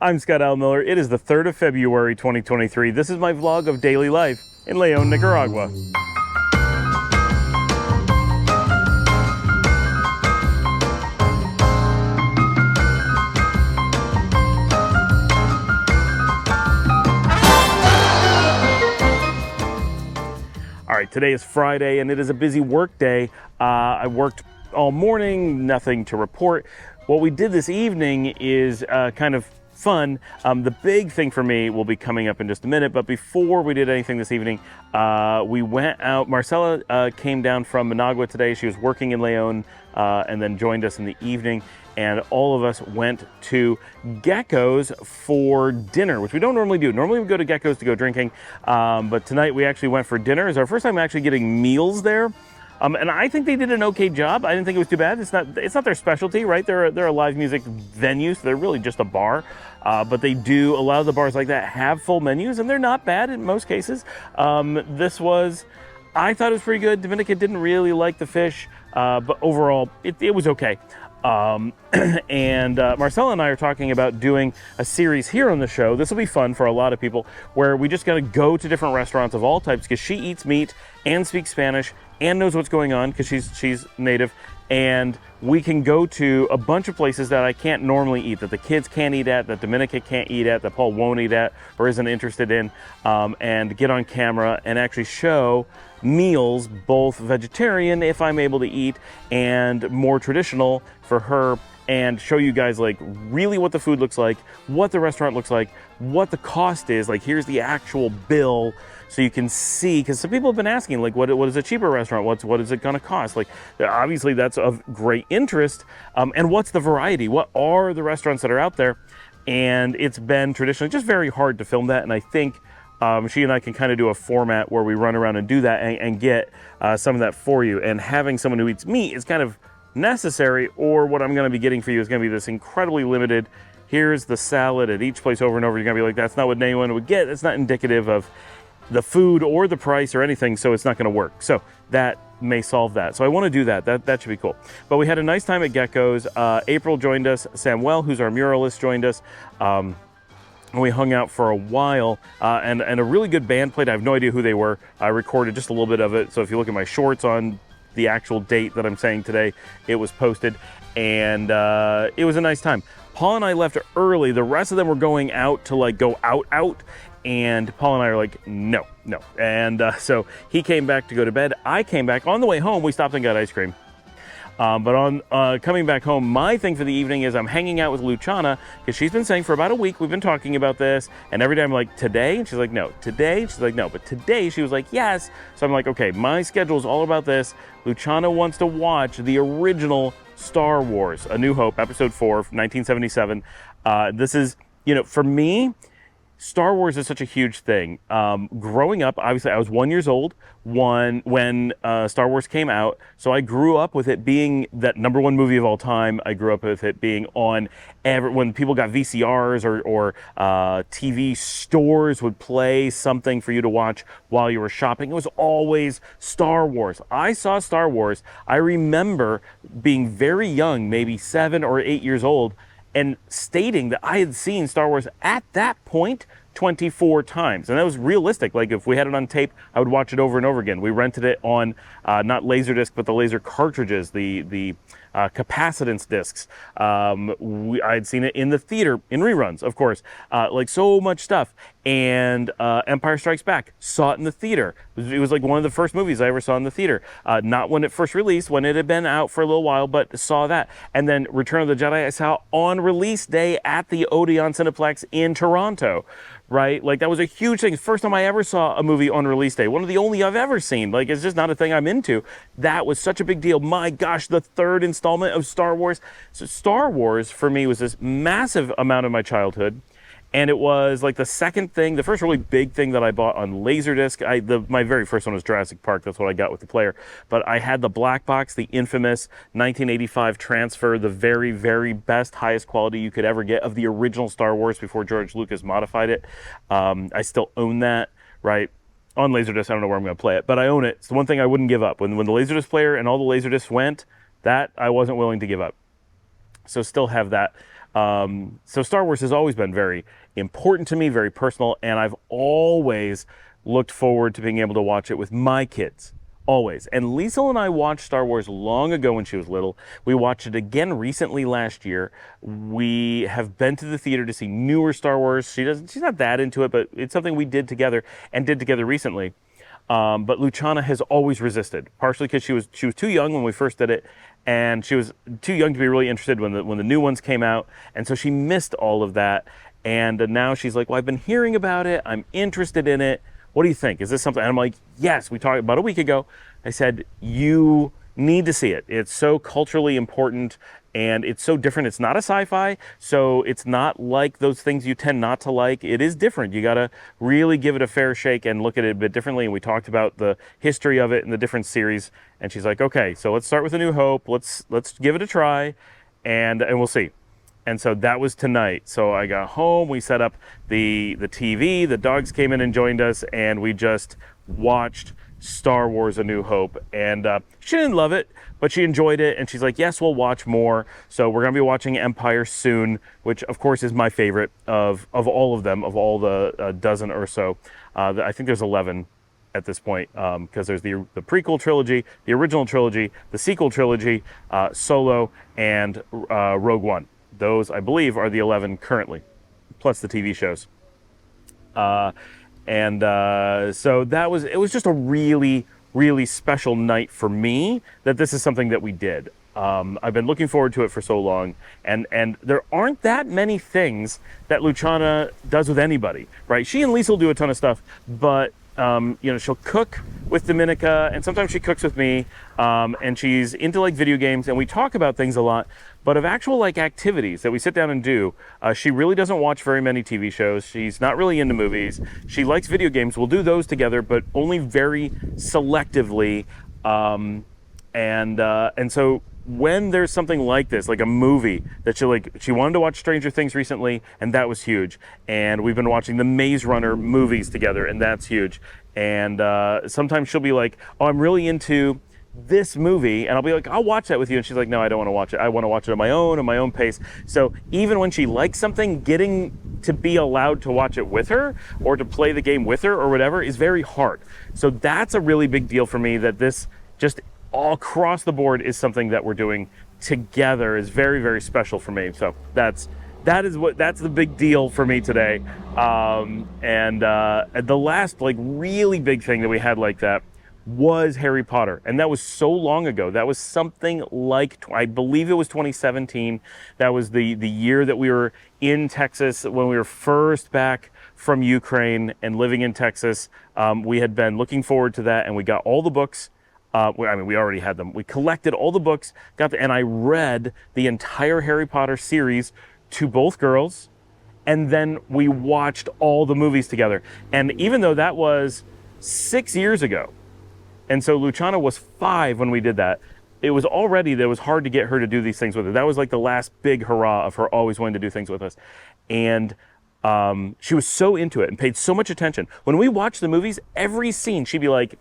I'm Scott Al Miller. It is the 3rd of February, 2023. This is my vlog of daily life in Leon, Nicaragua. All right, today is Friday and it is a busy work day. I worked all morning, nothing to report. What we did this evening is kind of fun. The big thing for me will be coming up in just a minute, but before we did anything this evening, we went out. Marcella came down from Managua today. She was working in Leon and then joined us in the evening, and all of us went to Gecko's for dinner, which we don't normally do. Normally we go to Gecko's to go drinking, but tonight we actually went for dinner. It's our first time actually getting meals there. And I think they did an okay job. I didn't think it was too bad. It's not their specialty, right? They're a live music venue, so they're really just a bar. But they do, a lot of the bars like that have full menus, and they're not bad in most cases. I thought it was pretty good. Dominica didn't really like the fish, but overall, it was okay. And Marcella and I are talking about doing a series here on the show. This will be fun for a lot of people, where we just gotta go to different restaurants of all types, because she eats meat and speaks Spanish and knows what's going on because she's native, and we can go to a bunch of places that I can't normally eat, that the kids can't eat at, that Dominica can't eat at, that Paul won't eat at or isn't interested in, and get on camera and actually show meals, both vegetarian if I'm able to eat and more traditional for her, and show you guys like really what the food looks like, what the restaurant looks like, what the cost is. Like, here's the actual bill, so you can see, because some people have been asking, like, what is a cheaper restaurant? What is it going to cost? Like, obviously that's of great interest. And what's the variety? What are the restaurants that are out there? And it's been traditionally just very hard to film that. And I think she and I can kind of do a format where we run around and do that and get some of that for you. And having someone who eats meat is kind of necessary, or what I'm going to be getting for you is going to be this incredibly limited, here's the salad at each place over and over. You're going to be like, that's not what anyone would get. It's not indicative of the food or the price or anything, so it's not going to work. So that may solve that. So I want to do that. That should be cool. But we had a nice time at Gecko's. April joined us. Samuel, who's our muralist, joined us. And we hung out for a while, and a really good band played. I have no idea who they were. I recorded just a little bit of it. So if you look at my shorts on the actual date that I'm saying today, it was posted, and it was a nice time. Paul and I left early. The rest of them were going out to like go out, and Paul and I are like, no. And so he came back to go to bed. I came back. On the way home, we stopped and got ice cream. But on coming back home, my thing for the evening is I'm hanging out with Luciana, because she's been saying for about a week, we've been talking about this, and every day I'm like, today? And she's like, no. Today? She's like, no. But today she was like, yes. So I'm like, okay, my schedule is all about this. Luciana wants to watch the original Star Wars, A New Hope, Episode 4, 1977. This is, for me, Star Wars is such a huge thing. Growing up, obviously, I was 1 year old when Star Wars came out, so I grew up with it being that #1 movie of all time. I grew up with it being on when people got VCRs or TV stores would play something for you to watch while you were shopping. It was always Star Wars. I saw Star Wars. I remember being very young, maybe 7 or 8 years old, and stating that I had seen Star Wars at that point 24 times. And that was realistic. Like, if we had it on tape, I would watch it over and over again. We rented it on not Laserdisc, but the laser cartridges, the capacitance discs. I had seen it in the theater, in reruns, of course. Like, so much stuff. And Empire Strikes Back, saw it in the theater. It was like one of the first movies I ever saw in the theater. Not when it first released, when it had been out for a little while, but saw that. And then Return of the Jedi, I saw on release day at the Odeon Cineplex in Toronto, right? Like, that was a huge thing. First time I ever saw a movie on release day. One of the only I've ever seen. Like, it's just not a thing I'm into. That was such a big deal. My gosh, the third installment of Star Wars. So Star Wars, for me, was this massive amount of my childhood. And it was like the second thing, the first really big thing that I bought on Laserdisc. My very first one was Jurassic Park. That's what I got with the player. But I had the black box, the infamous 1985 transfer, the very, very best, highest quality you could ever get of the original Star Wars before George Lucas modified it. I still own that, right? On Laserdisc, I don't know where I'm going to play it, but I own it. It's the one thing I wouldn't give up. When the Laserdisc player and all the Laserdiscs went, that I wasn't willing to give up. So still have that. So Star Wars has always been very important to me, very personal, and I've always looked forward to being able to watch it with my kids. Always. And Liesl and I watched Star Wars long ago when she was little. We watched it again recently last year. We have been to the theater to see newer Star Wars. She's not that into it, but it's something we did together and did together recently. But Luciana has always resisted, partially because she was too young when we first did it, and she was too young to be really interested when the new ones came out, and so she missed all of that. And now she's like, well, I've been hearing about it. I'm interested in it. What do you think? Is this something? And I'm like, yes. We talked about a week ago. I said, you need to see it. It's so culturally important and it's so different. It's not a sci-fi, so it's not like those things you tend not to like. It is different. You got to really give it a fair shake and look at it a bit differently. And we talked about the history of it and the different series. And she's like, okay, so let's start with A New Hope. Let's give it a try, and we'll see. And so that was tonight. So I got home, we set up the TV, the dogs came in and joined us, and we just watched Star Wars A New Hope. And she didn't love it, but she enjoyed it, and she's like, yes, we'll watch more. So we're going to be watching Empire soon, which of course is my favorite of all of them, of all the dozen or so. I think there's 11 at this point, because there's the prequel trilogy, the original trilogy, the sequel trilogy, Solo, and Rogue One. Those, I believe, are the 11 currently, plus the TV shows. So it was just a really, really special night for me that this is something that we did. I've been looking forward to it for so long, and there aren't that many things that Luciana does with anybody, right? She and Liesl do a ton of stuff, but she'll cook with Dominica, and sometimes she cooks with me, and she's into like video games, and we talk about things a lot, but of actual like activities that we sit down and do, she really doesn't watch very many TV shows. She's not really into movies. She likes video games. We'll do those together, but only very selectively, and so when there's something like this, like a movie that she wanted to watch Stranger Things recently, and that was huge. And we've been watching the Maze Runner movies together, and that's huge. And sometimes she'll be like, oh, I'm really into this movie, and I'll be like, I'll watch that with you. And she's like, no, I don't want to watch it. I want to watch it on my own pace. So even when she likes something, getting to be allowed to watch it with her or to play the game with her or whatever is very hard. So that's a really big deal for me, that this just all across the board is something that we're doing together is very, very special for me. So that's the big deal for me today. And the last like really big thing that we had like that was Harry Potter, and that was so long ago. That was something like, I believe it was 2017. That was the year that we were in Texas when we were first back from Ukraine and living in Texas. We had been looking forward to that, and we got all the books. We already had them. We collected all the books, and I read the entire Harry Potter series to both girls, and then we watched all the movies together. And even though that was 6 years ago, and so Luciana was 5 when we did that, it was hard to get her to do these things with her. That was like the last big hurrah of her always wanting to do things with us. And she was so into it and paid so much attention. When we watched the movies, every scene, she'd be like,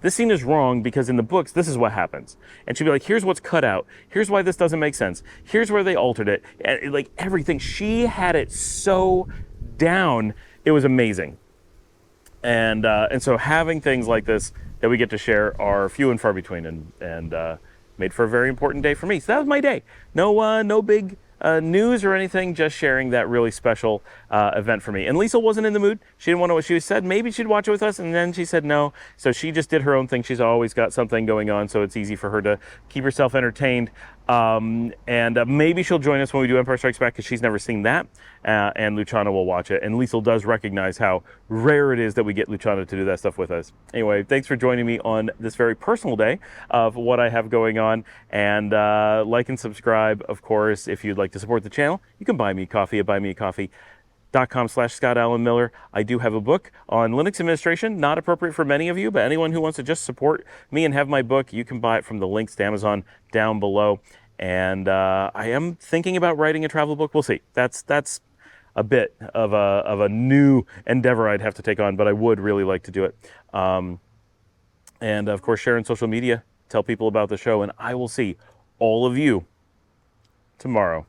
this scene is wrong because in the books, this is what happens. And she'd be like, here's what's cut out. Here's why this doesn't make sense. Here's where they altered it. And like everything, she had it so down. It was amazing. And so having things like this that we get to share are few and far between, and made for a very important day for me. So that was my day. No big news or anything, just sharing that really special event for me. And Liesl wasn't in the mood. She didn't want to. She said maybe she'd watch it with us, and then she said no. So she just did her own thing. She's always got something going on, so it's easy for her to keep herself entertained. And maybe she'll join us when we do Empire Strikes Back, because she's never seen that. And Luciana will watch it. And Liesl does recognize how rare it is that we get Luciana to do that stuff with us. Anyway, thanks for joining me on this very personal day of what I have going on. And like and subscribe, of course. If you'd like to support the channel, you can buy me coffee at buymeacoffee.com/Scott Allen Miller. I do have a book on Linux administration, not appropriate for many of you, but anyone who wants to just support me and have my book, you can buy it from the links to Amazon down below. And I am thinking about writing a travel book. We'll see. That's a bit of a new endeavor I'd have to take on, but I would really like to do it. And of course, share on social media, tell people about the show, and I will see all of you tomorrow.